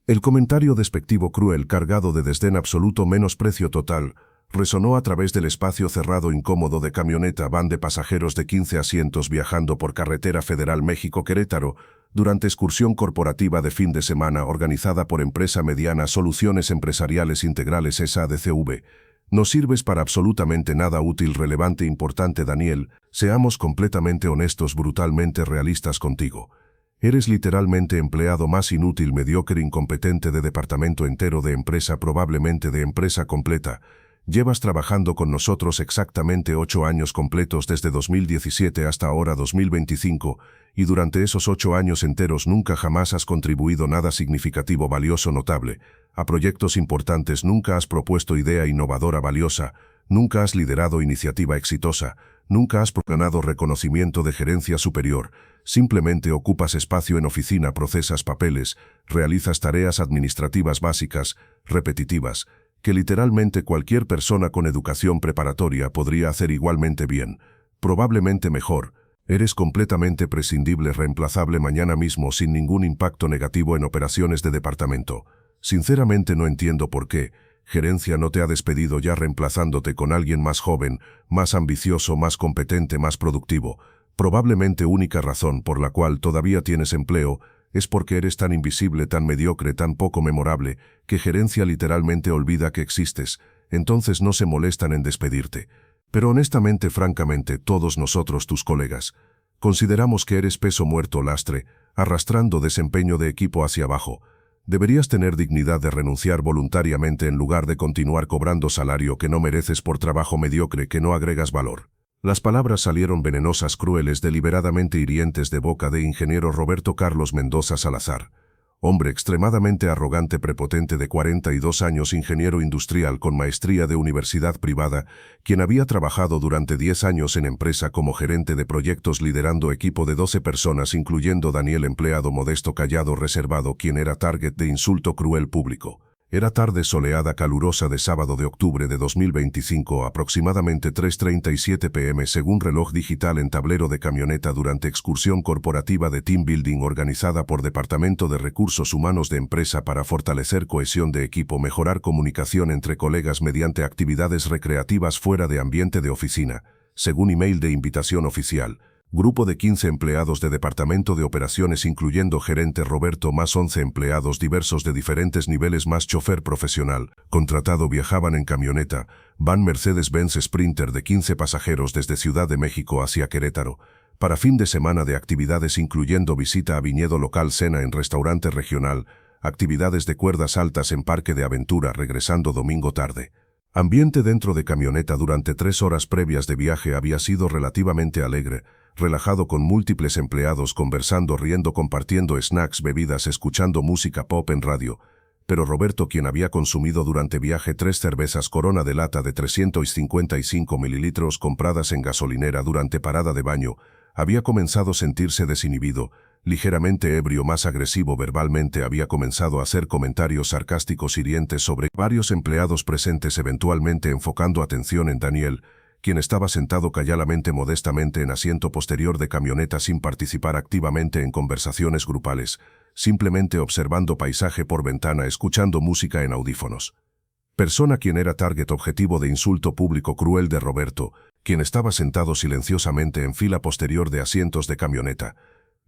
El comentario despectivo cruel cargado de desdén absoluto menosprecio total resonó a través del espacio cerrado incómodo de camioneta van de pasajeros de 15 asientos viajando por carretera federal México-Querétaro durante excursión corporativa de fin de semana organizada por empresa mediana Soluciones Empresariales Integrales SADCV. No sirves para absolutamente nada útil, relevante, importante, Daniel. Seamos completamente honestos, brutalmente realistas contigo. Eres literalmente empleado más inútil, mediocre, incompetente de departamento entero de empresa, probablemente de empresa completa. Llevas trabajando con nosotros exactamente 8 años completos desde 2017 hasta ahora 2025, y durante esos 8 años enteros nunca jamás has contribuido nada significativo, valioso, notable. A proyectos importantes nunca has propuesto idea innovadora valiosa, nunca has liderado iniciativa exitosa, nunca has ganado reconocimiento de gerencia superior. Simplemente ocupas espacio en oficina, procesas papeles, realizas tareas administrativas básicas, repetitivas, que literalmente cualquier persona con educación preparatoria podría hacer igualmente bien, probablemente mejor. Eres completamente prescindible, reemplazable mañana mismo sin ningún impacto negativo en operaciones de departamento. Sinceramente no entiendo por qué gerencia no te ha despedido ya reemplazándote con alguien más joven, más ambicioso, más competente, más productivo. Probablemente única razón por la cual todavía tienes empleo es porque eres tan invisible, tan mediocre, tan poco memorable, que gerencia literalmente olvida que existes, entonces no se molestan en despedirte. Pero honestamente, francamente, todos nosotros, tus colegas, consideramos que eres peso muerto, lastre, arrastrando desempeño de equipo hacia abajo. Deberías tener dignidad de renunciar voluntariamente en lugar de continuar cobrando salario que no mereces por trabajo mediocre que no agregas valor. Las palabras salieron venenosas, crueles, deliberadamente hirientes de boca de ingeniero Roberto Carlos Mendoza Salazar. Hombre extremadamente arrogante, prepotente de 42 años, ingeniero industrial con maestría de universidad privada, quien había trabajado durante 10 años en empresa como gerente de proyectos liderando equipo de 12 personas, incluyendo Daniel, empleado modesto, callado, reservado, quien era target de insulto cruel público. Era tarde soleada calurosa de sábado de octubre de 2025, aproximadamente 3:37 p.m. según reloj digital en tablero de camioneta durante excursión corporativa de team building organizada por Departamento de Recursos Humanos de empresa para fortalecer cohesión de equipo, mejorar comunicación entre colegas mediante actividades recreativas fuera de ambiente de oficina, según email de invitación oficial. Grupo de 15 empleados de Departamento de Operaciones incluyendo gerente Roberto más 11 empleados diversos de diferentes niveles más chofer profesional contratado viajaban en camioneta, van Mercedes-Benz Sprinter de 15 pasajeros desde Ciudad de México hacia Querétaro, para fin de semana de actividades incluyendo visita a viñedo local, cena en restaurante regional, actividades de cuerdas altas en parque de aventura regresando domingo tarde. Ambiente dentro de camioneta durante 3 horas previas de viaje había sido relativamente alegre, relajado con múltiples empleados conversando, riendo, compartiendo snacks, bebidas, escuchando música pop en radio. Pero Roberto, quien había consumido durante viaje 3 cervezas Corona de lata de 355 mililitros compradas en gasolinera durante parada de baño, había comenzado a sentirse desinhibido, ligeramente ebrio, más agresivo verbalmente, había comenzado a hacer comentarios sarcásticos hirientes sobre varios empleados presentes, eventualmente enfocando atención en Daniel, quien estaba sentado calladamente, modestamente en asiento posterior de camioneta sin participar activamente en conversaciones grupales, simplemente observando paisaje por ventana, escuchando música en audífonos. Persona quien era target objetivo de insulto público cruel de Roberto, quien estaba sentado silenciosamente en fila posterior de asientos de camioneta,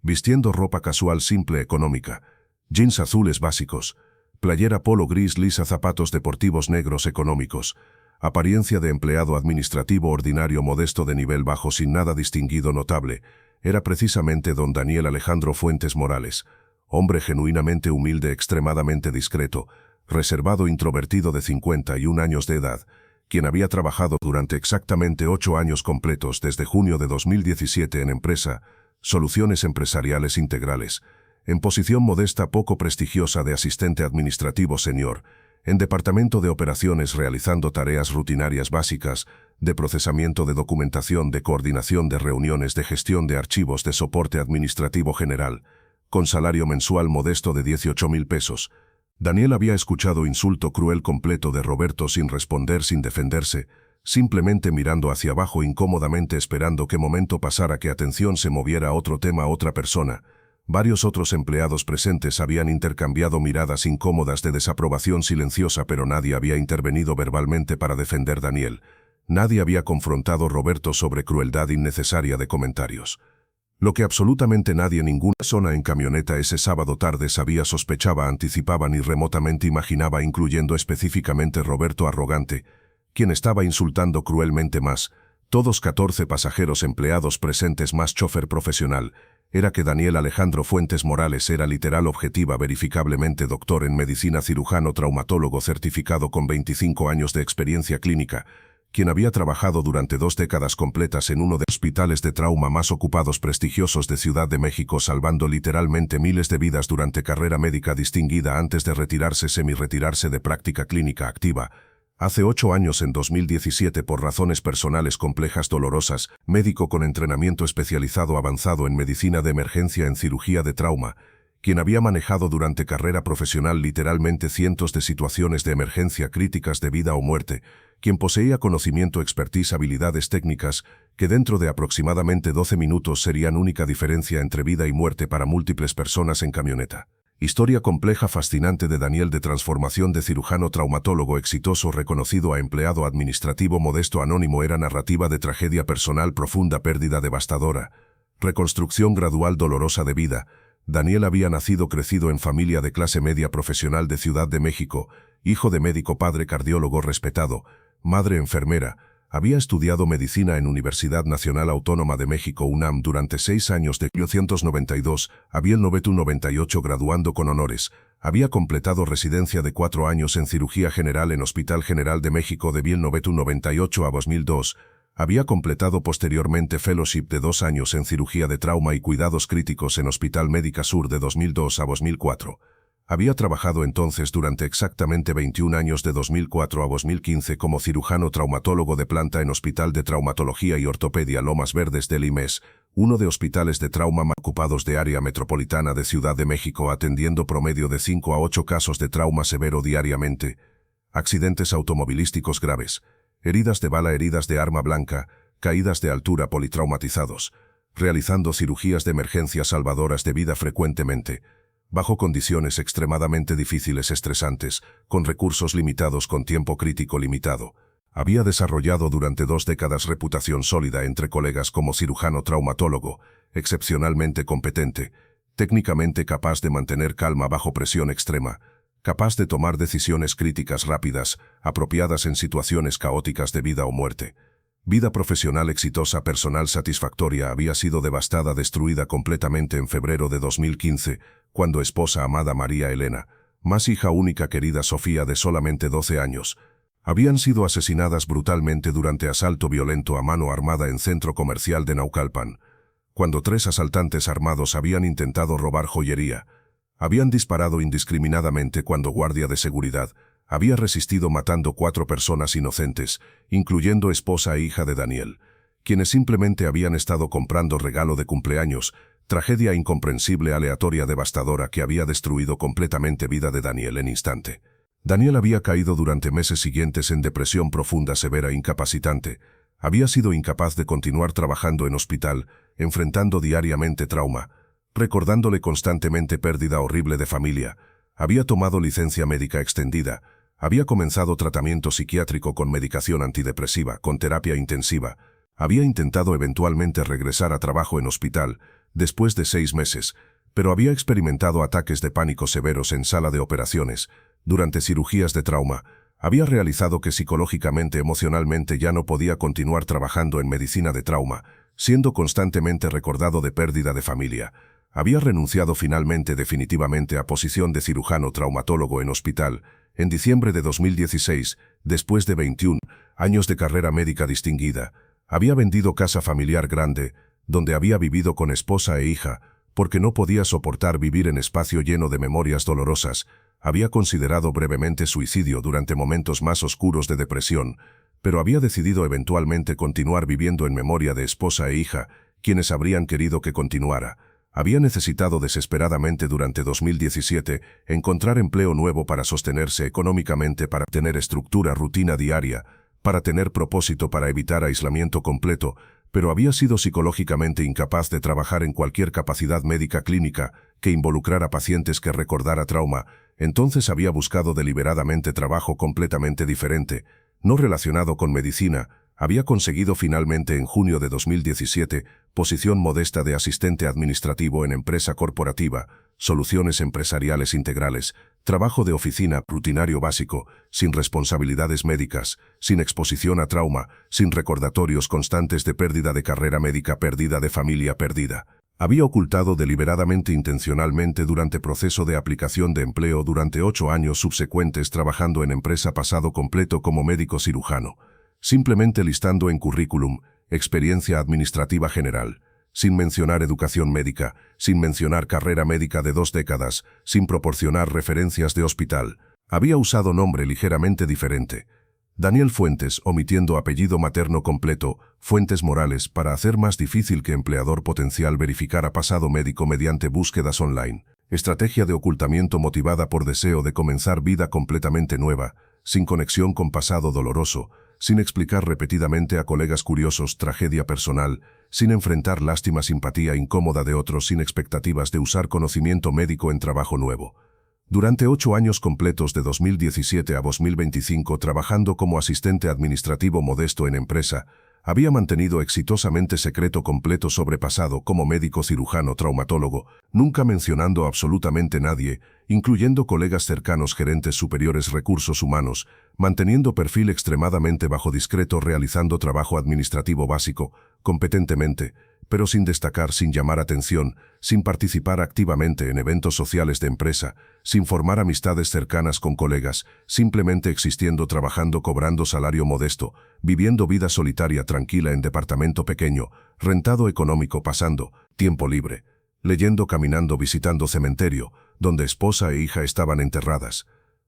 vistiendo ropa casual simple económica, jeans azules básicos, playera polo gris lisa, zapatos deportivos negros económicos, apariencia de empleado administrativo ordinario modesto de nivel bajo sin nada distinguido notable, era precisamente don Daniel Alejandro Fuentes Morales, hombre genuinamente humilde, extremadamente discreto, reservado, introvertido de 51 años de edad, quien había trabajado durante exactamente 8 años completos desde junio de 2017 en empresa Soluciones Empresariales Integrales, en posición modesta poco prestigiosa de asistente administrativo senior, en Departamento de Operaciones realizando tareas rutinarias básicas, de procesamiento de documentación, de coordinación de reuniones, de gestión de archivos, de soporte administrativo general, con salario mensual modesto de 18,000 pesos. Daniel había escuchado insulto cruel completo de Roberto sin responder, sin defenderse, simplemente mirando hacia abajo incómodamente esperando que momento pasara, que atención se moviera a otro tema, a otra persona, Varios otros empleados presentes habían intercambiado miradas incómodas de desaprobación silenciosa, pero nadie había intervenido verbalmente para defender a Daniel. Nadie había confrontado a Roberto sobre crueldad innecesaria de comentarios. Lo que absolutamente nadie, ninguna persona en camioneta ese sábado tarde sabía, sospechaba, anticipaba ni remotamente imaginaba, incluyendo específicamente Roberto arrogante, quien estaba insultando cruelmente más, todos 14 pasajeros empleados presentes más chofer profesional, era que Daniel Alejandro Fuentes Morales era literal, objetiva, verificablemente doctor en medicina, cirujano traumatólogo certificado con 25 años de experiencia clínica, quien había trabajado durante 2 décadas completas en uno de los hospitales de trauma más ocupados prestigiosos de Ciudad de México, salvando literalmente miles de vidas durante carrera médica distinguida antes de retirarse, semi-retirarse de práctica clínica activa. Hace 8 años, en 2017, por razones personales complejas dolorosas, médico con entrenamiento especializado avanzado en medicina de emergencia en cirugía de trauma, quien había manejado durante carrera profesional literalmente cientos de situaciones de emergencia críticas de vida o muerte, quien poseía conocimiento, expertise, habilidades técnicas que dentro de aproximadamente 12 minutos serían única diferencia entre vida y muerte para múltiples personas en camioneta. Historia compleja, fascinante de Daniel, de transformación de cirujano traumatólogo exitoso, reconocido, a empleado administrativo modesto anónimo. Era narrativa de tragedia personal profunda, pérdida devastadora, reconstrucción gradual dolorosa de vida. Daniel había nacido, crecido en familia de clase media profesional de Ciudad de México, hijo de médico, padre cardiólogo respetado, madre enfermera. Había estudiado medicina en Universidad Nacional Autónoma de México, UNAM, durante 6 años de 1992, había el 98 graduando con honores. Había completado residencia de 4 años en cirugía general en Hospital General de México de 1998 a 2002. Había completado posteriormente fellowship de 2 años en cirugía de trauma y cuidados críticos en Hospital Médica Sur de 2002 a 2004. Había trabajado entonces durante exactamente 21 años, de 2004 a 2015, como cirujano traumatólogo de planta en Hospital de Traumatología y Ortopedia Lomas Verdes del IMES, uno de hospitales de trauma más ocupados de área metropolitana de Ciudad de México, atendiendo promedio de 5 a 8 casos de trauma severo diariamente, accidentes automovilísticos graves, heridas de bala, heridas de arma blanca, caídas de altura, politraumatizados, realizando cirugías de emergencia salvadoras de vida frecuentemente, bajo condiciones extremadamente difíciles, estresantes, con recursos limitados, con tiempo crítico limitado. Había desarrollado durante 2 décadas reputación sólida entre colegas como cirujano traumatólogo, excepcionalmente competente, técnicamente capaz de mantener calma bajo presión extrema, capaz de tomar decisiones críticas rápidas, apropiadas en situaciones caóticas de vida o muerte. Vida profesional exitosa, personal satisfactoria. Había sido devastada, destruida completamente en febrero de 2015, cuando esposa amada María Elena, más hija única querida Sofía de solamente 12 años, habían sido asesinadas brutalmente durante asalto violento a mano armada en centro comercial de Naucalpan, cuando 3 asaltantes armados habían intentado robar joyería. Habían disparado indiscriminadamente cuando guardia de seguridad había resistido, matando 4 personas inocentes, incluyendo esposa e hija de Daniel, quienes simplemente habían estado comprando regalo de cumpleaños. Tragedia incomprensible, aleatoria, devastadora, que había destruido completamente vida de Daniel en instante. Daniel había caído durante meses siguientes en depresión profunda, severa, incapacitante. Había sido incapaz de continuar trabajando en hospital, enfrentando diariamente trauma, recordándole constantemente pérdida horrible de familia. Había tomado licencia médica extendida, había comenzado tratamiento psiquiátrico con medicación antidepresiva, con terapia intensiva. Había intentado eventualmente regresar a trabajo en hospital, después de 6 meses, pero había experimentado ataques de pánico severos en sala de operaciones, durante cirugías de trauma. Había realizado que psicológicamente, emocionalmente ya no podía continuar trabajando en medicina de trauma, siendo constantemente recordado de pérdida de familia. Había renunciado finalmente definitivamente a posición de cirujano traumatólogo en hospital, en diciembre de 2016, después de 21 años de carrera médica distinguida. Había vendido casa familiar grande, donde había vivido con esposa e hija, porque no podía soportar vivir en espacio lleno de memorias dolorosas. Había considerado brevemente suicidio durante momentos más oscuros de depresión, pero había decidido eventualmente continuar viviendo en memoria de esposa e hija, quienes habrían querido que continuara. Había necesitado desesperadamente durante 2017 encontrar empleo nuevo para sostenerse económicamente, para tener estructura, rutina diaria, para tener propósito, para evitar aislamiento completo, pero había sido psicológicamente incapaz de trabajar en cualquier capacidad médica clínica que involucrara pacientes que recordara trauma. Entonces había buscado deliberadamente trabajo completamente diferente, no relacionado con medicina. Había conseguido finalmente en junio de 2017 posición modesta de asistente administrativo en empresa corporativa, soluciones empresariales integrales, trabajo de oficina rutinario básico, sin responsabilidades médicas, sin exposición a trauma, sin recordatorios constantes de pérdida de carrera médica, pérdida de familia, pérdida. Había ocultado deliberadamente intencionalmente durante proceso de aplicación de empleo durante 8 años subsecuentes trabajando en empresa pasado completo como médico cirujano, simplemente listando en currículum experiencia administrativa general, sin mencionar educación médica, sin mencionar carrera médica de 2 décadas, sin proporcionar referencias de hospital. Había usado nombre ligeramente diferente. Daniel Fuentes, omitiendo apellido materno completo, Fuentes Morales, para hacer más difícil que empleador potencial verificara pasado médico mediante búsquedas online. Estrategia de ocultamiento motivada por deseo de comenzar vida completamente nueva, sin conexión con pasado doloroso, sin explicar repetidamente a colegas curiosos tragedia personal, sin enfrentar lástima simpatía incómoda de otros, sin expectativas de usar conocimiento médico en trabajo nuevo. Durante 8 años completos de 2017 a 2025 trabajando como asistente administrativo modesto en empresa, había mantenido exitosamente secreto completo sobre pasado como médico cirujano traumatólogo, nunca mencionando absolutamente nadie, incluyendo colegas cercanos, gerentes superiores, recursos humanos, manteniendo perfil extremadamente bajo discreto, realizando trabajo administrativo básico, competentemente, pero sin destacar, sin llamar atención, sin participar activamente en eventos sociales de empresa, sin formar amistades cercanas con colegas, simplemente existiendo, trabajando, cobrando salario modesto, viviendo vida solitaria tranquila en departamento pequeño, rentado económico, pasando tiempo libre, leyendo, caminando, visitando cementerio, donde esposa e hija estaban enterradas.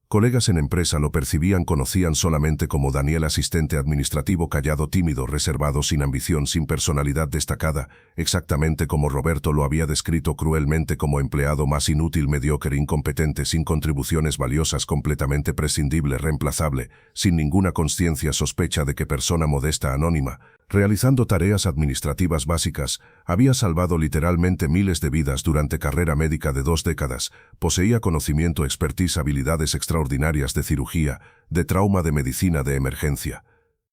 Colegas en empresa lo percibían, conocían solamente como Daniel, asistente administrativo callado, tímido, reservado, sin ambición, sin personalidad destacada, exactamente como Roberto lo había descrito cruelmente, como empleado más inútil, mediocre, incompetente, sin contribuciones valiosas, completamente prescindible, reemplazable, sin ninguna conciencia, sospecha de que persona modesta, anónima, realizando tareas administrativas básicas, había salvado literalmente miles de vidas durante carrera médica de 2 décadas, poseía conocimiento, expertise, habilidades extraordinarias de cirugía, de trauma, de medicina de emergencia.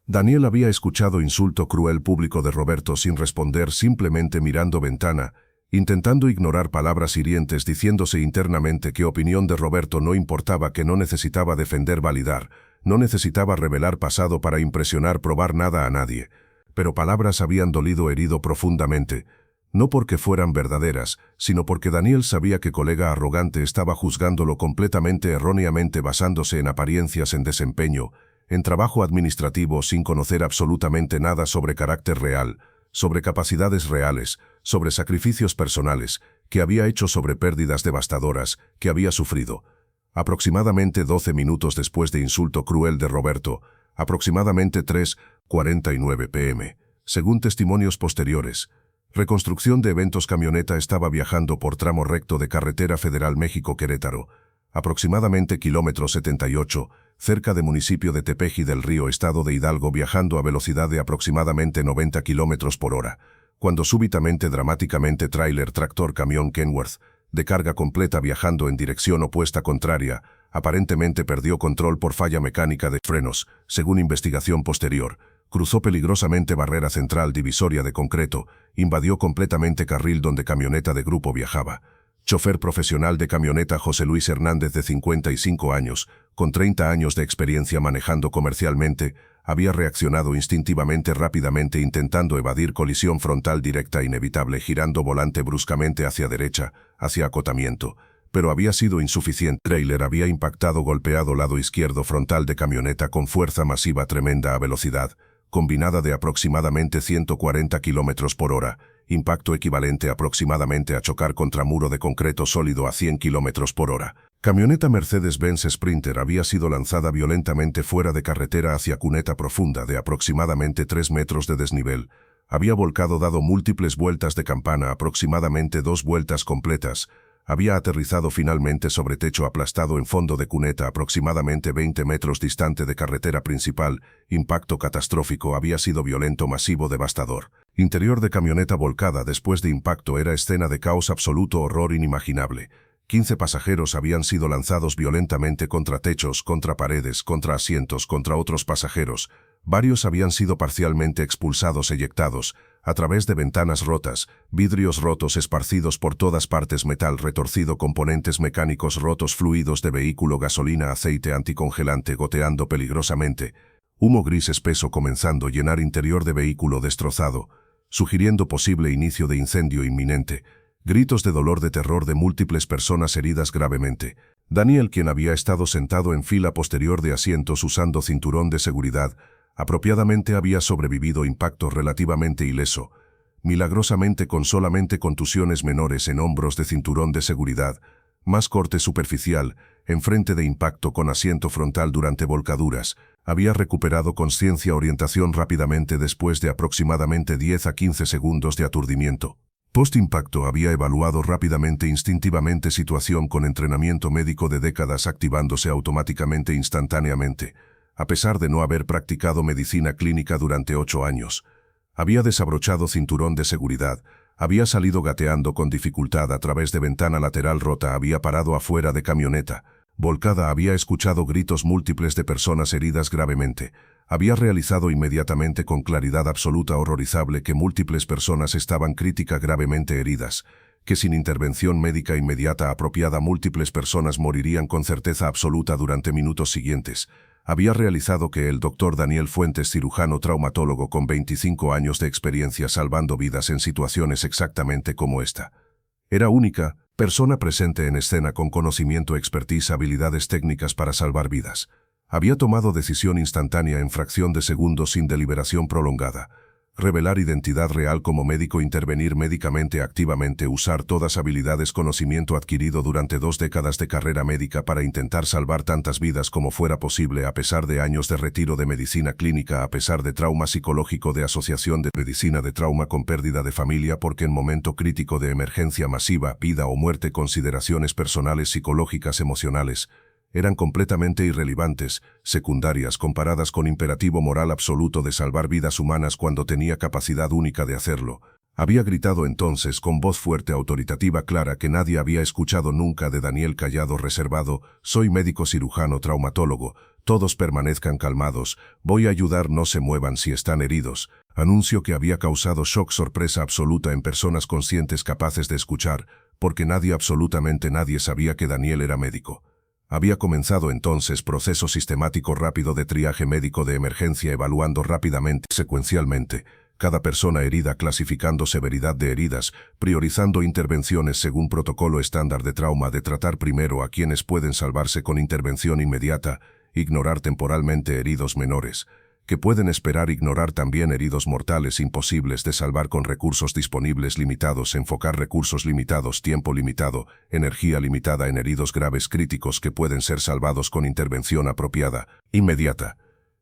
Daniel había escuchado insulto cruel público de Roberto sin responder, simplemente mirando ventana, intentando ignorar palabras hirientes, diciéndose internamente que opinión de Roberto no importaba, que no necesitaba defender, validar, no necesitaba revelar pasado para impresionar, probar nada a nadie. Pero palabras habían dolido, herido profundamente, no porque fueran verdaderas, sino porque Daniel sabía que colega arrogante estaba juzgándolo completamente erróneamente, basándose en apariencias, en desempeño, en trabajo administrativo, sin conocer absolutamente nada sobre carácter real, sobre capacidades reales, sobre sacrificios personales, que había hecho, sobre pérdidas devastadoras que había sufrido. Aproximadamente 12 minutos después de insulto cruel de Roberto, aproximadamente 3:49 p.m., según testimonios posteriores. Reconstrucción de eventos. Camioneta estaba viajando por tramo recto de carretera federal México-Querétaro, aproximadamente kilómetro 78, cerca de municipio de Tepeji del Río, estado de Hidalgo, viajando a velocidad de aproximadamente 90 kilómetros por hora, cuando súbitamente, dramáticamente, tráiler, tractor, camión Kenworth, de carga completa, viajando en dirección opuesta contraria, aparentemente perdió control por falla mecánica de frenos, según investigación posterior. Cruzó peligrosamente barrera central divisoria de concreto, invadió completamente carril donde camioneta de grupo viajaba. Chofer profesional de camioneta José Luis Hernández, de 55 años, con 30 años de experiencia manejando comercialmente, había reaccionado instintivamente, rápidamente, intentando evadir colisión frontal directa inevitable, girando volante bruscamente hacia derecha, hacia acotamiento. Pero había sido insuficiente. Trailer había impactado, golpeado lado izquierdo frontal de camioneta con fuerza masiva tremenda a velocidad, combinada de aproximadamente 140 km por hora, impacto equivalente aproximadamente a chocar contra muro de concreto sólido a 100 km por hora. Camioneta Mercedes-Benz Sprinter había sido lanzada violentamente fuera de carretera hacia cuneta profunda de aproximadamente 3 metros de desnivel. Había volcado, dado múltiples vueltas de campana, aproximadamente 2 vueltas completas. Había aterrizado finalmente sobre techo aplastado en fondo de cuneta aproximadamente 20 metros distante de carretera principal. Impacto catastrófico. Había sido violento, masivo, devastador. Interior de camioneta volcada después de impacto era escena de caos absoluto, horror inimaginable. 15 pasajeros habían sido lanzados violentamente contra techos, contra paredes, contra asientos, contra otros pasajeros. Varios habían sido parcialmente expulsados, eyectados, a través de ventanas rotas, vidrios rotos esparcidos por todas partes, metal retorcido, componentes mecánicos rotos, fluidos de vehículo, gasolina, aceite anticongelante goteando peligrosamente, humo gris espeso comenzando a llenar interior de vehículo destrozado, sugiriendo posible inicio de incendio inminente. Gritos de dolor, de terror de múltiples personas heridas gravemente. Daniel, quien había estado sentado en fila posterior de asientos usando cinturón de seguridad, apropiadamente había sobrevivido impacto relativamente ileso, milagrosamente con solamente contusiones menores en hombros de cinturón de seguridad, más corte superficial, enfrente de impacto con asiento frontal durante volcaduras. Había recuperado conciencia, orientación rápidamente después de aproximadamente 10 a 15 segundos de aturdimiento. Post-impacto había evaluado rápidamente, instintivamente situación con entrenamiento médico de décadas, activándose automáticamente instantáneamente. A pesar de no haber practicado medicina clínica durante 8 años. Había desabrochado cinturón de seguridad, había salido gateando con dificultad a través de ventana lateral rota, había parado afuera de camioneta volcada, había escuchado gritos múltiples de personas heridas gravemente. Había realizado inmediatamente con claridad absoluta, horrorizable, que múltiples personas estaban crítica gravemente heridas, que sin intervención médica inmediata apropiada múltiples personas morirían con certeza absoluta durante minutos siguientes. Había realizado que el Dr. Daniel Fuentes, cirujano traumatólogo con 25 años de experiencia salvando vidas en situaciones exactamente como esta, era única persona presente en escena con conocimiento, expertise, habilidades técnicas para salvar vidas. Había tomado decisión instantánea en fracción de segundos sin deliberación prolongada. Revelar identidad real como médico, intervenir médicamente activamente, usar todas habilidades, conocimiento adquirido durante 2 décadas de carrera médica para intentar salvar tantas vidas como fuera posible a pesar de años de retiro de medicina clínica, a pesar de trauma psicológico, de asociación de medicina de trauma con pérdida de familia, porque en momento crítico de emergencia masiva, vida o muerte, consideraciones personales, psicológicas, emocionales, eran completamente irrelevantes, secundarias comparadas con imperativo moral absoluto de salvar vidas humanas cuando tenía capacidad única de hacerlo. Había gritado entonces con voz fuerte, autoritativa, clara, que nadie había escuchado nunca de Daniel, callado, reservado: soy médico cirujano traumatólogo, todos permanezcan calmados, voy a ayudar, no se muevan si están heridos. Anuncio que había causado shock, sorpresa absoluta en personas conscientes capaces de escuchar, porque nadie, absolutamente nadie, sabía que Daniel era médico. Había comenzado entonces proceso sistemático rápido de triaje médico de emergencia, evaluando rápidamente, secuencialmente, cada persona herida, clasificando severidad de heridas, priorizando intervenciones según protocolo estándar de trauma, de tratar primero a quienes pueden salvarse con intervención inmediata, ignorar temporalmente heridos menores, que pueden esperar, ignorar también heridos mortales imposibles de salvar con recursos disponibles limitados, enfocar recursos limitados, tiempo limitado, energía limitada en heridos graves críticos que pueden ser salvados con intervención apropiada, inmediata.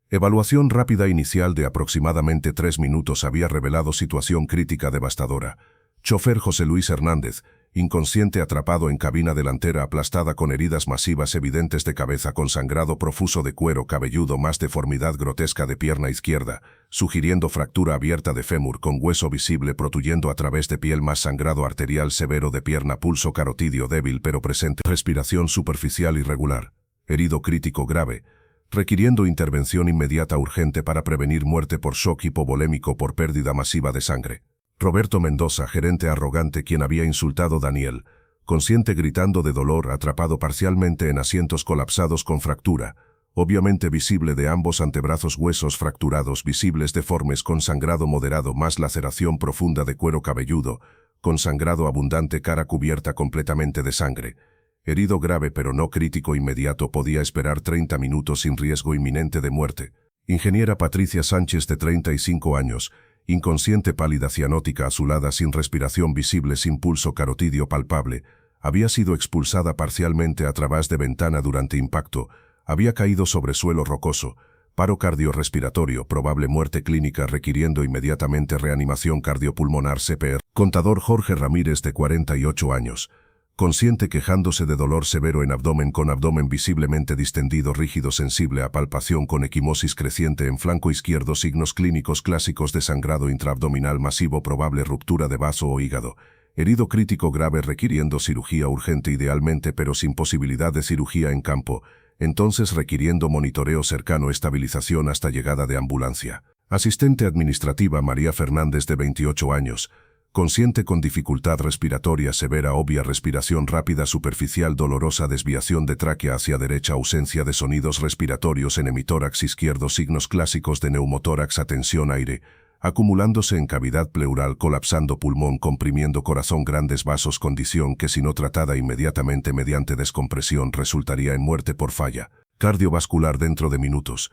Evaluación rápida inicial de aproximadamente 3 minutos había revelado situación crítica devastadora. Chofer José Luis Hernández, inconsciente, atrapado en cabina delantera, aplastada con heridas masivas evidentes de cabeza, con sangrado profuso de cuero cabelludo, más deformidad grotesca de pierna izquierda, sugiriendo fractura abierta de fémur con hueso visible protuyendo a través de piel, más sangrado arterial severo de pierna, pulso carotidio débil pero presente, respiración superficial irregular, herido crítico grave, requiriendo intervención inmediata urgente para prevenir muerte por shock hipovolémico por pérdida masiva de sangre. Roberto Mendoza, gerente arrogante quien había insultado a Daniel, consciente, gritando de dolor, atrapado parcialmente en asientos colapsados con fractura, obviamente visible de ambos antebrazos, huesos fracturados visibles deformes con sangrado moderado, más laceración profunda de cuero cabelludo, con sangrado abundante, cara cubierta completamente de sangre. Herido grave pero no crítico inmediato, podía esperar 30 minutos sin riesgo inminente de muerte. Ingeniera Patricia Sánchez, de 35 años, inconsciente, pálida, cianótica, azulada, sin respiración visible, sin pulso carotidio palpable, había sido expulsada parcialmente a través de ventana durante impacto, había caído sobre suelo rocoso, paro cardiorrespiratorio, probable muerte clínica requiriendo inmediatamente reanimación cardiopulmonar CPR. Contador Jorge Ramírez, de 48 años, Consciente quejándose de dolor severo en abdomen con abdomen visiblemente distendido rígido sensible a palpación con equimosis creciente en flanco izquierdo signos clínicos clásicos de sangrado intraabdominal masivo probable ruptura de vaso o hígado. Herido crítico grave requiriendo cirugía urgente idealmente pero sin posibilidad de cirugía en campo, entonces requiriendo monitoreo cercano estabilización hasta llegada de ambulancia. Asistente administrativa María Fernández de 28 años. Consciente con dificultad respiratoria severa obvia respiración rápida superficial dolorosa desviación de tráquea hacia derecha ausencia de sonidos respiratorios en hemitórax izquierdo signos clásicos de neumotórax atención aire, acumulándose en cavidad pleural colapsando pulmón comprimiendo corazón grandes vasos condición que si no tratada inmediatamente mediante descompresión resultaría en muerte por falla cardiovascular dentro de minutos.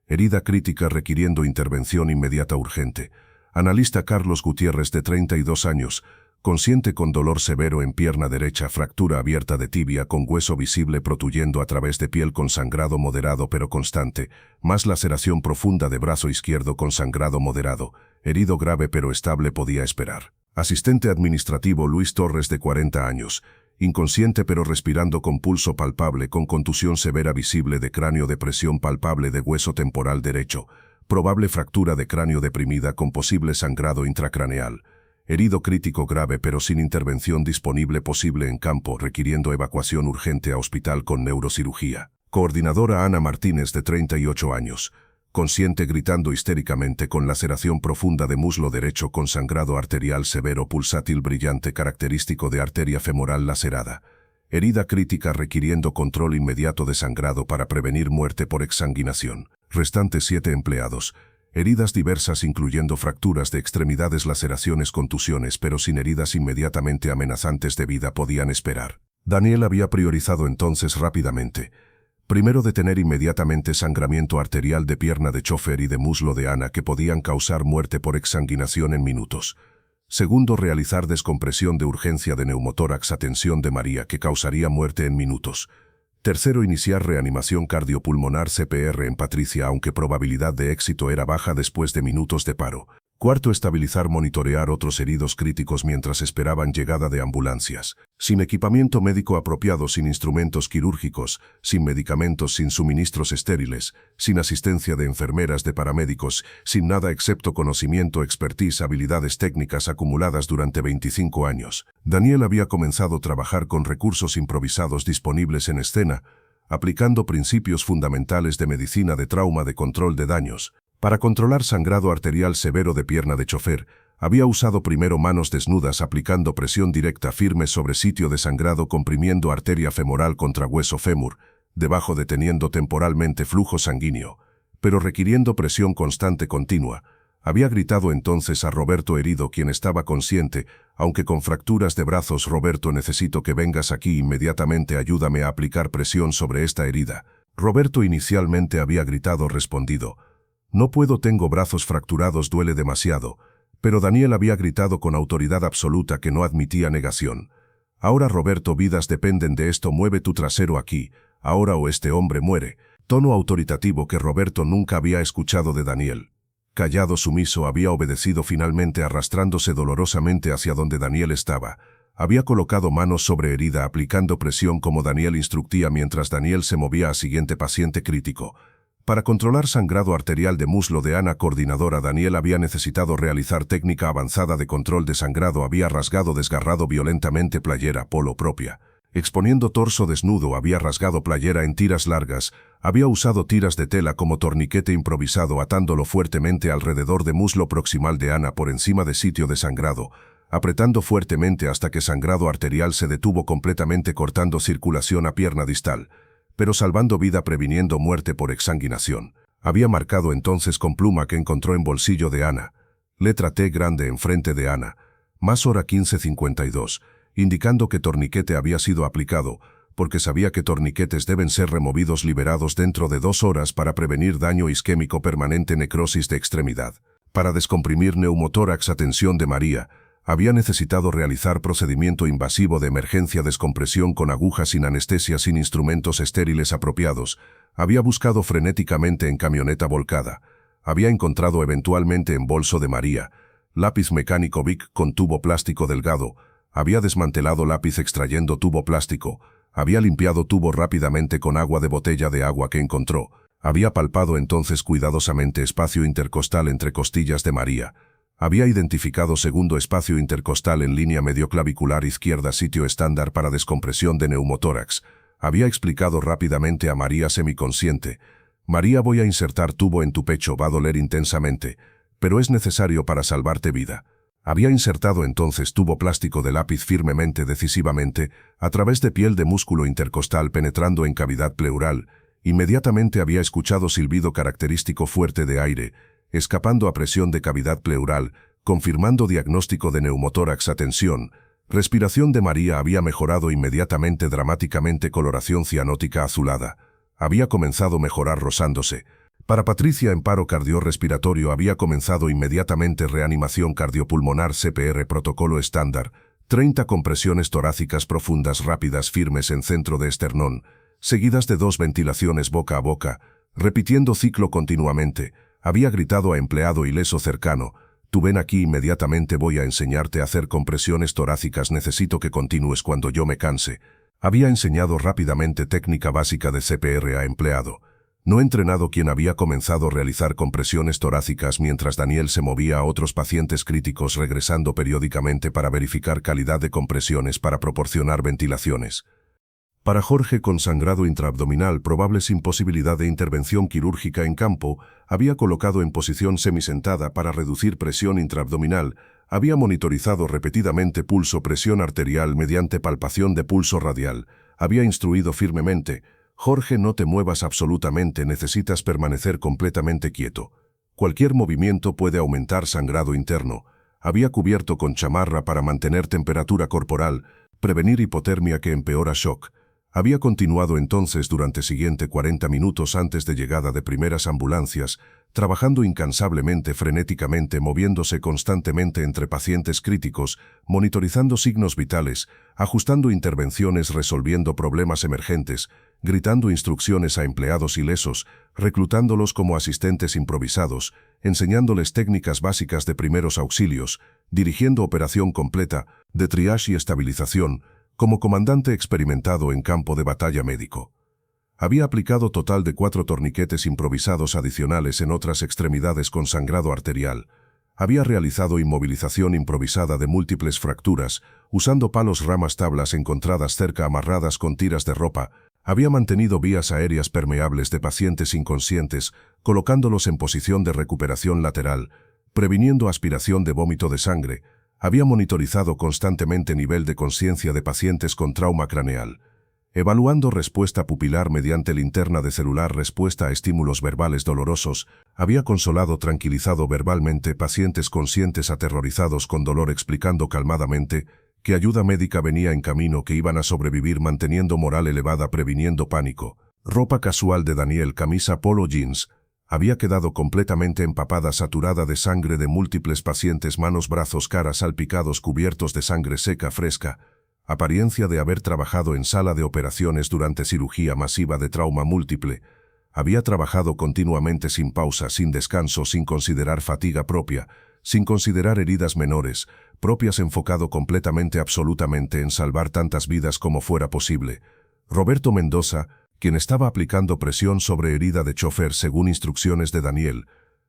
Herida crítica requiriendo intervención inmediata urgente. Analista Carlos Gutiérrez de 32 años, consciente con dolor severo en pierna derecha, fractura abierta de tibia con hueso visible protuyendo a través de piel con sangrado moderado pero constante, más laceración profunda de brazo izquierdo con sangrado moderado, herido grave pero estable podía esperar. Asistente administrativo Luis Torres de 40 años, inconsciente pero respirando con pulso palpable con contusión severa visible de cráneo depresión palpable de hueso temporal derecho, probable fractura de cráneo deprimida con posible sangrado intracraneal. Herido crítico grave pero sin intervención disponible posible en campo requiriendo evacuación urgente a hospital con neurocirugía. Coordinadora Ana Martínez de 38 años. Consciente gritando histéricamente con laceración profunda de muslo derecho con sangrado arterial severo pulsátil brillante característico de arteria femoral lacerada. Herida crítica requiriendo control inmediato de sangrado para prevenir muerte por exsanguinación. Restantes 7 empleados. Heridas diversas incluyendo fracturas de extremidades, laceraciones, contusiones, pero sin heridas inmediatamente amenazantes de vida podían esperar. Daniel había priorizado entonces rápidamente. Primero detener inmediatamente sangramiento arterial de pierna de chofer y de muslo de Ana que podían causar muerte por exsanguinación en minutos. Segundo, realizar descompresión de urgencia de neumotórax a tensión de María que causaría muerte en minutos. Tercero, iniciar reanimación cardiopulmonar CPR en Patricia aunque probabilidad de éxito era baja después de minutos de paro. Cuarto, estabilizar monitorear otros heridos críticos mientras esperaban llegada de ambulancias. Sin equipamiento médico apropiado, sin instrumentos quirúrgicos, sin medicamentos, sin suministros estériles, sin asistencia de enfermeras, de paramédicos, sin nada excepto conocimiento, expertise, habilidades técnicas acumuladas durante 25 años. Daniel había comenzado a trabajar con recursos improvisados disponibles en escena, aplicando principios fundamentales de medicina de trauma de control de daños. Para controlar sangrado arterial severo de pierna de chofer, había usado primero manos desnudas aplicando presión directa firme sobre sitio de sangrado comprimiendo arteria femoral contra hueso fémur, debajo deteniendo temporalmente flujo sanguíneo, pero requiriendo presión constante continua. Había gritado entonces a Roberto herido quien estaba consciente, aunque con fracturas de brazos: Roberto, necesito que vengas aquí inmediatamente, ayúdame a aplicar presión sobre esta herida. Roberto inicialmente había gritado respondido: no puedo, tengo brazos fracturados, duele demasiado. Pero Daniel había gritado con autoridad absoluta que no admitía negación. Ahora, Roberto, vidas dependen de esto, mueve tu trasero aquí, ahora o este hombre muere. Tono autoritativo que Roberto nunca había escuchado de Daniel. Callado, sumiso, había obedecido finalmente arrastrándose dolorosamente hacia donde Daniel estaba. Había colocado manos sobre herida aplicando presión como Daniel instructía mientras Daniel se movía a siguiente paciente crítico. Para controlar sangrado arterial de muslo de Ana, coordinadora Daniel había necesitado realizar técnica avanzada de control de sangrado, había rasgado, desgarrado violentamente playera polo propia. Exponiendo torso desnudo, había rasgado playera en tiras largas, había usado tiras de tela como torniquete improvisado atándolo fuertemente alrededor de muslo proximal de Ana por encima de sitio de sangrado, apretando fuertemente hasta que sangrado arterial se detuvo completamente cortando circulación a pierna distal, pero salvando vida previniendo muerte por exsanguinación. Había marcado entonces con pluma que encontró en bolsillo de Ana, letra T grande enfrente de Ana, más hora 15:52, indicando que torniquete había sido aplicado, porque sabía que torniquetes deben ser removidos liberados dentro de 2 horas para prevenir daño isquémico permanente, necrosis de extremidad. Para descomprimir neumotórax a tensión de María, había necesitado realizar procedimiento invasivo de emergencia, descompresión con agujas sin anestesia, sin instrumentos estériles apropiados. Había buscado frenéticamente en camioneta volcada. Había encontrado eventualmente en bolso de María, lápiz mecánico Bic con tubo plástico delgado. Había desmantelado lápiz extrayendo tubo plástico. Había limpiado tubo rápidamente con agua de botella de agua que encontró. Había palpado entonces cuidadosamente espacio intercostal entre costillas de María. Había identificado segundo espacio intercostal en línea medioclavicular izquierda, sitio estándar para descompresión de neumotórax. Había explicado rápidamente a María semiconsciente: María, voy a insertar tubo en tu pecho, va a doler intensamente, pero es necesario para salvarte vida. Había insertado entonces tubo plástico de lápiz firmemente, decisivamente, a través de piel de músculo intercostal penetrando en cavidad pleural. Inmediatamente había escuchado silbido característico fuerte de aire, escapando a presión de cavidad pleural, confirmando diagnóstico de neumotórax. Atención. Respiración de María había mejorado inmediatamente dramáticamente, coloración cianótica azulada. Había comenzado a mejorar rosándose. Para Patricia, en paro cardiorrespiratorio, había comenzado inmediatamente reanimación cardiopulmonar CPR protocolo estándar, 30 compresiones torácicas profundas rápidas firmes en centro de esternón, seguidas de 2 ventilaciones boca a boca, repitiendo ciclo continuamente. Había gritado a empleado ileso cercano: tú ven aquí inmediatamente, voy a enseñarte a hacer compresiones torácicas, necesito que continúes cuando yo me canse. Había enseñado rápidamente técnica básica de CPR a empleado no entrenado, quien había comenzado a realizar compresiones torácicas mientras Daniel se movía a otros pacientes críticos, regresando periódicamente para verificar calidad de compresiones para proporcionar ventilaciones. Para Jorge, con sangrado intraabdominal probable sin posibilidad de intervención quirúrgica en campo, había colocado en posición semisentada para reducir presión intraabdominal, había monitorizado repetidamente pulso, presión arterial mediante palpación de pulso radial, había instruido firmemente: Jorge, no te muevas absolutamente, necesitas permanecer completamente quieto. Cualquier movimiento puede aumentar sangrado interno. Había cubierto con chamarra para mantener temperatura corporal, prevenir hipotermia que empeora shock. Había continuado entonces durante siguiente 40 minutos antes de llegada de primeras ambulancias, trabajando incansablemente, frenéticamente, moviéndose constantemente entre pacientes críticos, monitorizando signos vitales, ajustando intervenciones, resolviendo problemas emergentes, gritando instrucciones a empleados ilesos, reclutándolos como asistentes improvisados, enseñándoles técnicas básicas de primeros auxilios, dirigiendo operación completa, de triage y estabilización, como comandante experimentado en campo de batalla médico. Había aplicado total de 4 torniquetes improvisados adicionales en otras extremidades con sangrado arterial. Había realizado inmovilización improvisada de múltiples fracturas, usando palos, ramas, tablas encontradas cerca amarradas con tiras de ropa. Había mantenido vías aéreas permeables de pacientes inconscientes, colocándolos en posición de recuperación lateral, previniendo aspiración de vómito de sangre. Había monitorizado constantemente nivel de conciencia de pacientes con trauma craneal, evaluando respuesta pupilar mediante linterna de celular, respuesta a estímulos verbales dolorosos. Había consolado, tranquilizado verbalmente pacientes conscientes aterrorizados con dolor, explicando calmadamente que ayuda médica venía en camino, que iban a sobrevivir, manteniendo moral elevada, previniendo pánico. Ropa casual de Daniel, camisa polo jeans, había quedado completamente empapada, saturada de sangre de múltiples pacientes, manos, brazos, caras salpicados, cubiertos de sangre seca, fresca, apariencia de haber trabajado en sala de operaciones durante cirugía masiva de trauma múltiple. Había trabajado continuamente, sin pausa, sin descanso, sin considerar fatiga propia, sin considerar heridas menores, propias, enfocado completamente, absolutamente en salvar tantas vidas como fuera posible. Roberto Mendoza, quien estaba aplicando presión sobre herida de chofer según instrucciones de Daniel,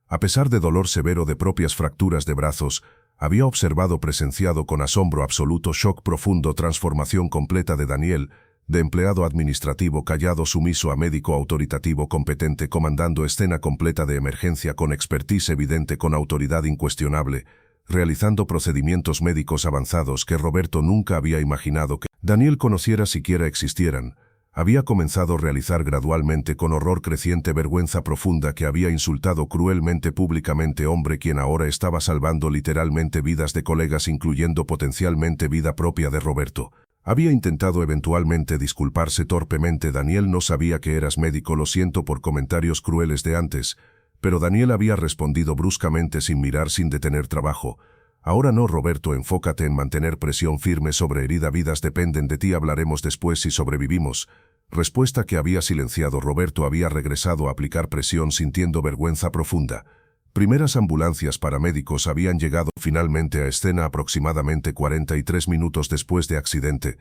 a pesar de dolor severo de propias fracturas de brazos, había observado, presenciado con asombro absoluto, shock profundo, transformación completa de Daniel, de empleado administrativo callado, sumiso, a médico autoritativo competente, comandando escena completa de emergencia con expertise evidente, con autoridad incuestionable, realizando procedimientos médicos avanzados que Roberto nunca había imaginado que Daniel conociera siquiera existieran. Había comenzado a realizar gradualmente, con horror creciente, vergüenza profunda, que había insultado cruelmente públicamente, hombre quien ahora estaba salvando literalmente vidas de colegas, incluyendo potencialmente vida propia de Roberto. Había intentado eventualmente disculparse torpemente. Daniel, no sabía que eras médico, lo siento por comentarios crueles de antes, pero Daniel había respondido bruscamente, sin mirar, sin detener trabajo. Ahora no, Roberto, enfócate en mantener presión firme sobre herida, vidas dependen de ti, hablaremos después si sobrevivimos. Respuesta que había silenciado. Roberto había regresado a aplicar presión, sintiendo vergüenza profunda. Primeras ambulancias paramédicos habían llegado finalmente a escena aproximadamente 43 minutos después de accidente.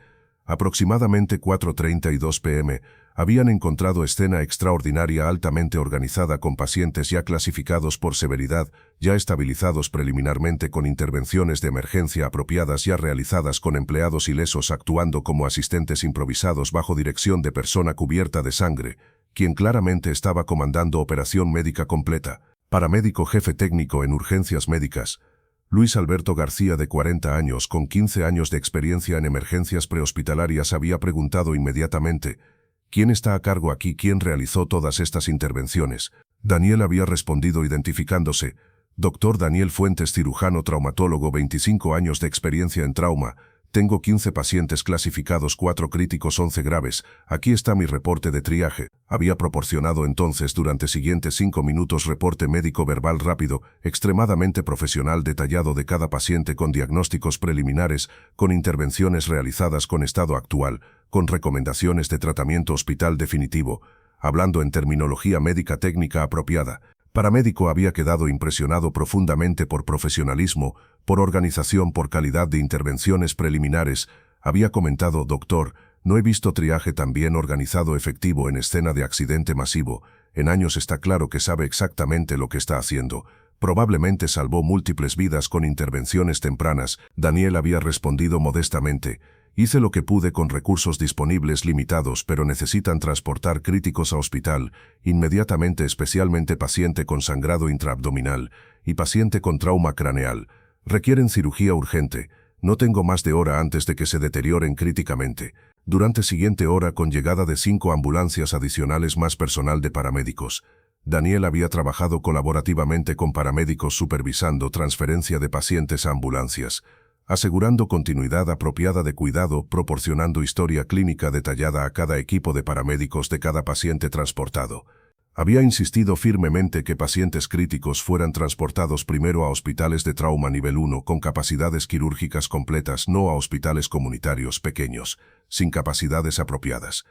Aproximadamente 4:32 p.m., habían encontrado escena extraordinaria altamente organizada con pacientes ya clasificados por severidad, ya estabilizados preliminarmente con intervenciones de emergencia apropiadas ya realizadas con empleados ilesos actuando como asistentes improvisados bajo dirección de persona cubierta de sangre, quien claramente estaba comandando operación médica completa. Paramédico jefe técnico en urgencias médicas. Luis Alberto García, de 40 años, con 15 años de experiencia en emergencias prehospitalarias, había preguntado inmediatamente: ¿quién está a cargo aquí? ¿Quién realizó todas estas intervenciones? Daniel había respondido identificándose: Dr. Daniel Fuentes, cirujano traumatólogo, 25 años de experiencia en trauma. Tengo 15 pacientes clasificados, 4 críticos, 11 graves. Aquí está mi reporte de triaje. Había proporcionado entonces durante siguientes 5 minutos reporte médico verbal rápido, extremadamente profesional, detallado de cada paciente, con diagnósticos preliminares, con intervenciones realizadas, con estado actual, con recomendaciones de tratamiento hospital definitivo, hablando en terminología médica técnica apropiada. Paramédico había quedado impresionado profundamente por profesionalismo, por organización, por calidad de intervenciones preliminares. Había comentado: doctor, no he visto triaje tan bien organizado, efectivo en escena de accidente masivo. En años está claro que sabe exactamente lo que está haciendo. Probablemente salvó múltiples vidas con intervenciones tempranas. Daniel había respondido modestamente: hice lo que pude con recursos disponibles limitados, pero necesitan transportar críticos a hospital inmediatamente, especialmente paciente con sangrado intraabdominal y paciente con trauma craneal. Requieren cirugía urgente. No tengo más de hora antes de que se deterioren críticamente. Durante siguiente hora, con llegada de 5 ambulancias adicionales más personal de paramédicos. Daniel había trabajado colaborativamente con paramédicos supervisando transferencia de pacientes a ambulancias, asegurando continuidad apropiada de cuidado, proporcionando historia clínica detallada a cada equipo de paramédicos de cada paciente transportado. Había insistido firmemente que pacientes críticos fueran transportados primero a hospitales de trauma nivel 1 con capacidades quirúrgicas completas, no a hospitales comunitarios pequeños, sin capacidades apropiadas.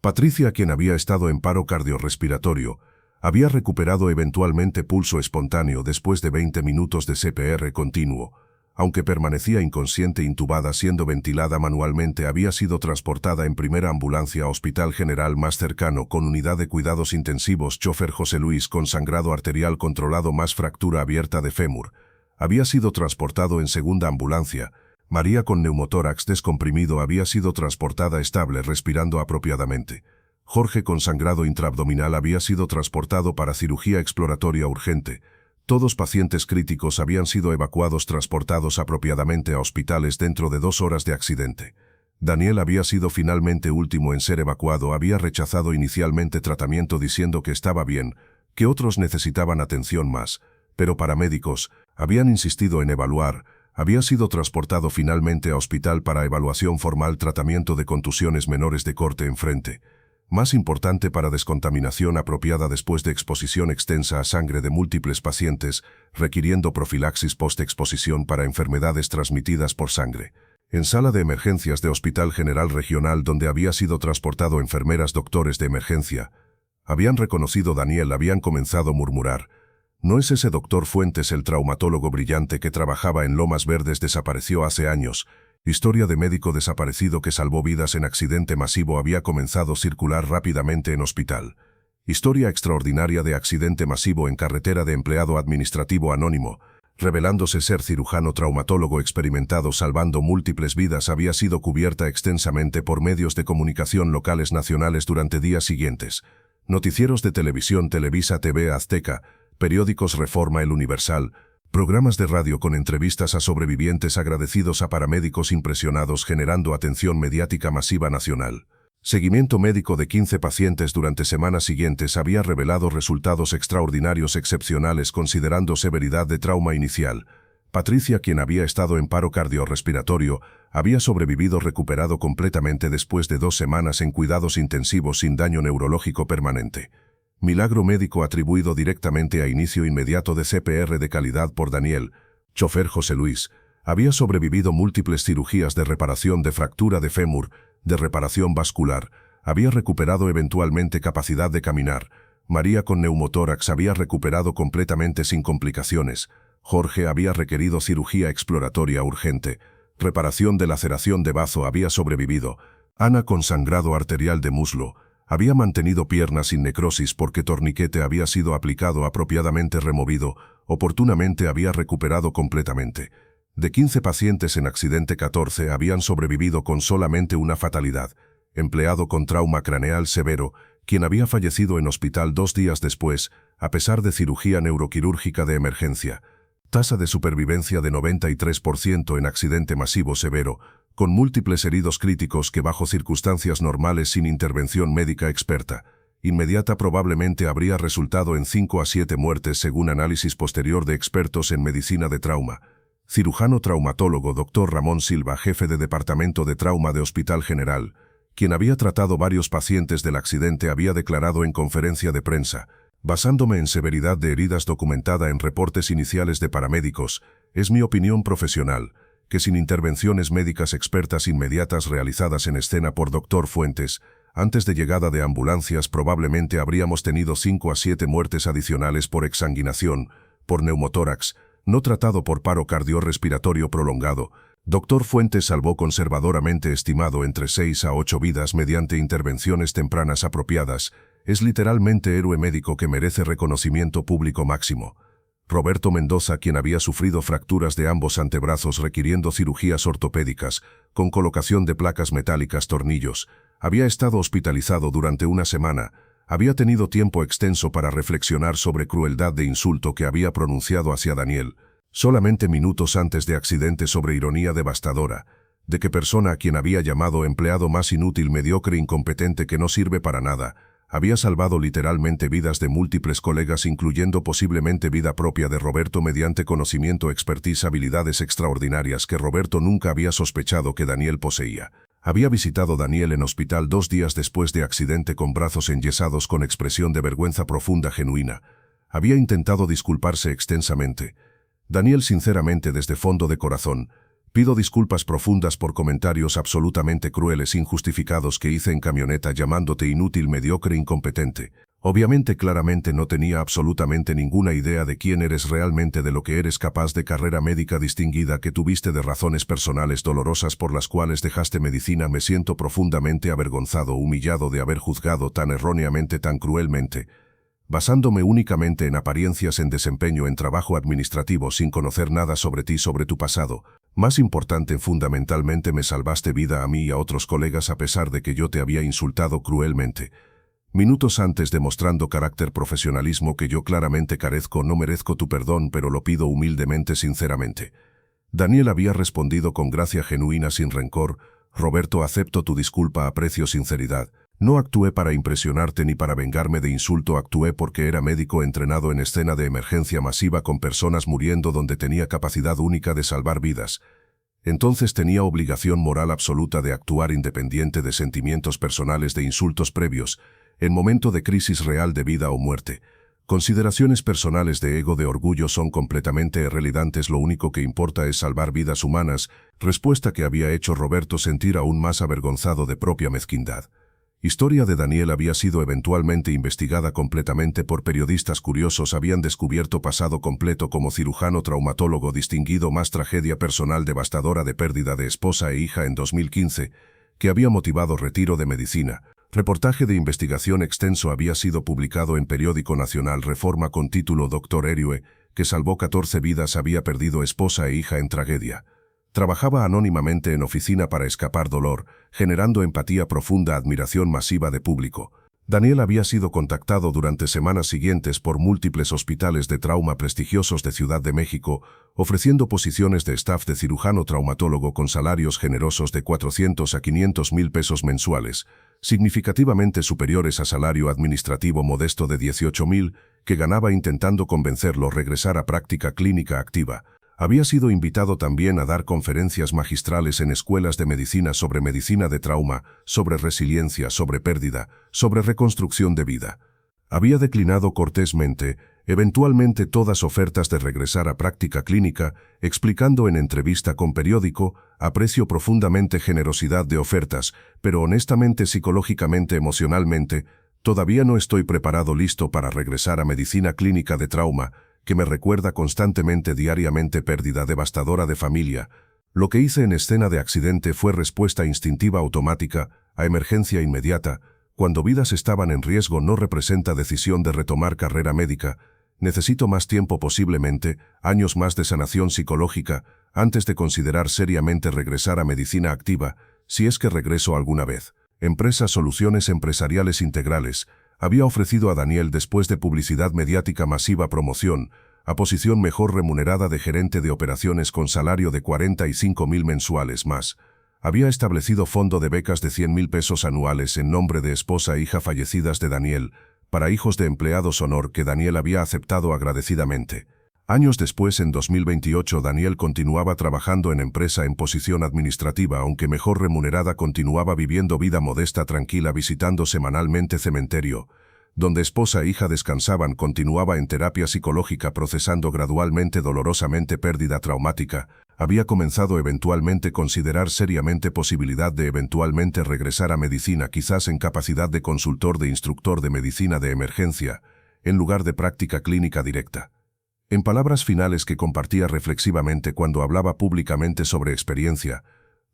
Patricia, quien había estado en paro cardiorrespiratorio, había recuperado eventualmente pulso espontáneo después de 20 minutos de CPR continuo. Aunque permanecía inconsciente, intubada, siendo ventilada manualmente, había sido transportada en primera ambulancia a Hospital General más cercano con unidad de cuidados intensivos. Chofer José Luis, con sangrado arterial controlado más fractura abierta de fémur, había sido transportado en segunda ambulancia. María, con neumotórax descomprimido, había sido transportada estable, respirando apropiadamente. Jorge, con sangrado intraabdominal, había sido transportado para cirugía exploratoria urgente. Todos pacientes críticos habían sido evacuados, transportados apropiadamente a hospitales dentro de 2 horas de accidente. Daniel había sido finalmente último en ser evacuado. Había rechazado inicialmente tratamiento diciendo que estaba bien, que otros necesitaban atención más, pero paramédicos habían insistido en evaluar. Había sido transportado finalmente a hospital para evaluación formal, tratamiento de contusiones menores de corte en frente. Más importante, para descontaminación apropiada después de exposición extensa a sangre de múltiples pacientes, requiriendo profilaxis post-exposición para enfermedades transmitidas por sangre. En sala de emergencias de Hospital General Regional, donde había sido transportado, enfermeras, doctores de emergencia habían reconocido a Daniel, habían comenzado a murmurar: ¿no es ese doctor Fuentes el traumatólogo brillante que trabajaba en Lomas Verdes? Desapareció hace años. Historia de médico desaparecido que salvó vidas en accidente masivo había comenzado a circular rápidamente en hospital. Historia extraordinaria de accidente masivo en carretera de empleado administrativo anónimo, revelándose ser cirujano traumatólogo experimentado salvando múltiples vidas, había sido cubierta extensamente por medios de comunicación locales nacionales durante días siguientes. Noticieros de televisión, Televisa, TV Azteca, periódicos Reforma, El Universal, programas de radio con entrevistas a sobrevivientes agradecidos, a paramédicos impresionados, generando atención mediática masiva nacional. Seguimiento médico de 15 pacientes durante semanas siguientes había revelado resultados extraordinarios, excepcionales considerando severidad de trauma inicial. Patricia, quien había estado en paro cardiorrespiratorio, había sobrevivido, recuperado completamente después de 2 semanas en cuidados intensivos sin daño neurológico permanente. Milagro médico atribuido directamente a inicio inmediato de CPR de calidad por Daniel. Chofer José Luis había sobrevivido múltiples cirugías de reparación de fractura de fémur, de reparación vascular, había recuperado eventualmente capacidad de caminar. María con neumotórax había recuperado completamente sin complicaciones. Jorge había requerido cirugía exploratoria urgente. Reparación de laceración de bazo había sobrevivido. Ana con sangrado arterial de muslo. Había mantenido piernas sin necrosis porque torniquete había sido aplicado apropiadamente removido. Oportunamente había recuperado completamente. De 15 pacientes en accidente 14 habían sobrevivido con solamente una fatalidad. Empleado con trauma craneal severo, quien había fallecido en hospital 2 días después, a pesar de cirugía neuroquirúrgica de emergencia. Tasa de supervivencia de 93% en accidente masivo severo, con múltiples heridos críticos que bajo circunstancias normales sin intervención médica experta, inmediata probablemente habría resultado en 5 a 7 muertes según análisis posterior de expertos en medicina de trauma. Cirujano traumatólogo Dr. Ramón Silva, jefe de Departamento de Trauma de Hospital General, quien había tratado varios pacientes del accidente, había declarado en conferencia de prensa: basándome en severidad de heridas documentada en reportes iniciales de paramédicos, es mi opinión profesional, que sin intervenciones médicas expertas inmediatas realizadas en escena por Dr. Fuentes, antes de llegada de ambulancias probablemente habríamos tenido 5 a 7 muertes adicionales por exsanguinación, por neumotórax, no tratado por paro cardiorrespiratorio prolongado. Dr. Fuentes salvó conservadoramente estimado entre 6 a 8 vidas mediante intervenciones tempranas apropiadas. Es literalmente héroe médico que merece reconocimiento público máximo. Roberto Mendoza, quien había sufrido fracturas de ambos antebrazos requiriendo cirugías ortopédicas, con colocación de placas metálicas tornillos, había estado hospitalizado durante una semana. Había tenido tiempo extenso para reflexionar sobre crueldad de insulto que había pronunciado hacia Daniel, solamente minutos antes de accidente, sobre ironía devastadora, de qué persona a quien había llamado empleado más inútil, mediocre, incompetente, que no sirve para nada, había salvado literalmente vidas de múltiples colegas, incluyendo posiblemente vida propia de Roberto mediante conocimiento, expertise, habilidades extraordinarias que Roberto nunca había sospechado que Daniel poseía. Había visitado Daniel en hospital 2 días después de accidente con brazos enyesados, con expresión de vergüenza profunda genuina. Había intentado disculparse extensamente. Daniel, sinceramente, desde fondo de corazón, pido disculpas profundas por comentarios absolutamente crueles, injustificados que hice en camioneta llamándote inútil, mediocre, incompetente. Obviamente, claramente no tenía absolutamente ninguna idea de quién eres realmente, de lo que eres capaz, de carrera médica distinguida que tuviste, de razones personales dolorosas por las cuales dejaste medicina. Me siento profundamente avergonzado, humillado de haber juzgado tan erróneamente, tan cruelmente, basándome únicamente en apariencias, en desempeño en trabajo administrativo, sin conocer nada sobre ti, sobre tu pasado. Más importante, fundamentalmente me salvaste vida a mí y a otros colegas a pesar de que yo te había insultado cruelmente. Minutos antes, demostrando carácter, profesionalismo que yo claramente carezco. No merezco tu perdón, pero lo pido humildemente, sinceramente. Daniel había respondido con gracia genuina, sin rencor: Roberto, acepto tu disculpa, aprecio sinceridad. No actué para impresionarte ni para vengarme de insulto, actué porque era médico entrenado en escena de emergencia masiva con personas muriendo, donde tenía capacidad única de salvar vidas. Entonces tenía obligación moral absoluta de actuar independiente de sentimientos personales, de insultos previos, en momento de crisis real de vida o muerte. Consideraciones personales de ego, de orgullo, son completamente irrelevantes. Lo único que importa es salvar vidas humanas, respuesta que había hecho Roberto sentir aún más avergonzado de propia mezquindad. Historia de Daniel había sido eventualmente investigada completamente por periodistas curiosos. Habían descubierto pasado completo como cirujano traumatólogo distinguido, más tragedia personal devastadora de pérdida de esposa e hija en 2015, que había motivado retiro de medicina. Reportaje de investigación extenso había sido publicado en periódico nacional Reforma con título Doctor Héroe, que salvó 14 vidas, había perdido esposa e hija en tragedia. Trabajaba anónimamente en oficina para escapar dolor, generando empatía profunda, admiración masiva de público. Daniel había sido contactado durante semanas siguientes por múltiples hospitales de trauma prestigiosos de Ciudad de México, ofreciendo posiciones de staff de cirujano traumatólogo con salarios generosos de 400 a 500 mil pesos mensuales, significativamente superiores a salario administrativo modesto de 18,000, que ganaba intentando convencerlo a regresar a práctica clínica activa. Había sido invitado también a dar conferencias magistrales en escuelas de medicina sobre medicina de trauma, sobre resiliencia, sobre pérdida, sobre reconstrucción de vida. Había declinado cortésmente, eventualmente, todas ofertas de regresar a práctica clínica, explicando en entrevista con periódico: aprecio profundamente generosidad de ofertas, pero honestamente, psicológicamente, emocionalmente, Todavía no estoy preparado listo para regresar a medicina clínica de trauma, que me recuerda constantemente diariamente pérdida devastadora de familia. Lo que hice en escena de accidente fue respuesta instintiva automática, a emergencia inmediata. Cuando vidas estaban en riesgo no representa decisión de retomar carrera médica. Necesito más tiempo, posiblemente, años más de sanación psicológica, antes de considerar seriamente regresar a medicina activa, si es que regreso alguna vez. Empresa Soluciones Empresariales Integrales había ofrecido a Daniel, después de publicidad mediática masiva, promoción a posición mejor remunerada de gerente de operaciones con salario de 45,000 mensuales más. Había establecido fondo de becas de 100,000 pesos anuales en nombre de esposa e hija fallecidas de Daniel, para hijos de empleados, honor que Daniel había aceptado agradecidamente. Años después, en 2028, Daniel continuaba trabajando en empresa en posición administrativa, aunque mejor remunerada. Continuaba viviendo vida modesta, tranquila, visitando semanalmente cementerio, donde esposa e hija descansaban. Continuaba en terapia psicológica, procesando gradualmente dolorosamente pérdida traumática. Había comenzado eventualmente considerar seriamente posibilidad de eventualmente regresar a medicina, quizás en capacidad de consultor de instructor de medicina de emergencia, en lugar de práctica clínica directa. En palabras finales que compartía reflexivamente cuando hablaba públicamente sobre experiencia,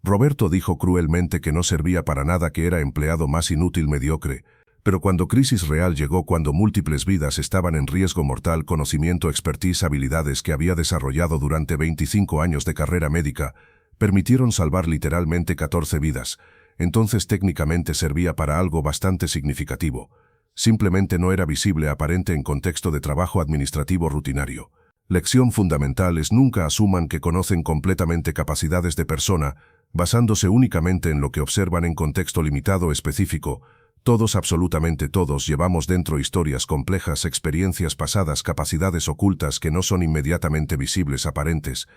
Roberto dijo cruelmente que no servía para nada, que era empleado más inútil, mediocre. Pero cuando crisis real llegó, cuando múltiples vidas estaban en riesgo mortal, conocimiento, expertise, habilidades que había desarrollado durante 25 años de carrera médica, permitieron salvar literalmente 14 vidas. Entonces técnicamente servía para algo bastante significativo. Simplemente no era visible, aparente en contexto de trabajo administrativo rutinario. Lección fundamental es: nunca asuman que conocen completamente capacidades de persona, basándose únicamente en lo que observan en contexto limitado específico. Todos, absolutamente todos, llevamos dentro historias complejas, experiencias pasadas, capacidades ocultas que no son inmediatamente visibles, aparentes.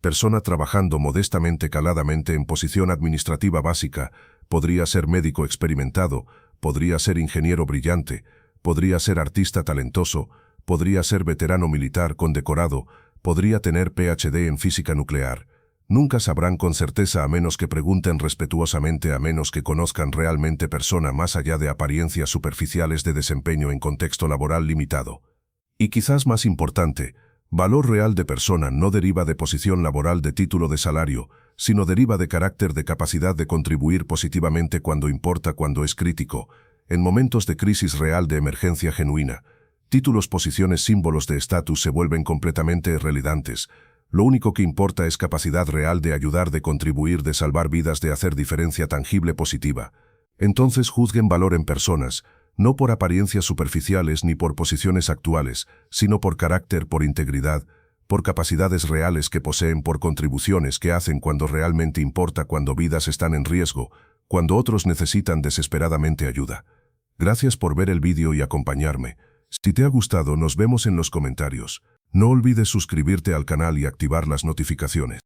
Persona trabajando modestamente, caladamente en posición administrativa básica, podría ser médico experimentado, podría ser ingeniero brillante, podría ser artista talentoso, podría ser veterano militar condecorado, podría tener PhD en física nuclear. Nunca sabrán con certeza, a menos que pregunten respetuosamente, a menos que conozcan realmente persona, más allá de apariencias superficiales de desempeño en contexto laboral limitado. Y quizás más importante, valor real de persona no deriva de posición laboral, de título, de salario, sino deriva de carácter, de capacidad de contribuir positivamente cuando importa, cuando es crítico, en momentos de crisis real, de emergencia genuina. Títulos, posiciones, símbolos de estatus se vuelven completamente irrelevantes. Lo único que importa es capacidad real de ayudar, de contribuir, de salvar vidas, de hacer diferencia tangible, positiva. Entonces juzguen valor en personas, no por apariencias superficiales ni por posiciones actuales, sino por carácter, por integridad, por capacidades reales que poseen, por contribuciones que hacen cuando realmente importa, cuando vidas están en riesgo, cuando otros necesitan desesperadamente ayuda. Gracias por ver el vídeo y acompañarme. Si te ha gustado, nos vemos en los comentarios. No olvides suscribirte al canal y activar las notificaciones.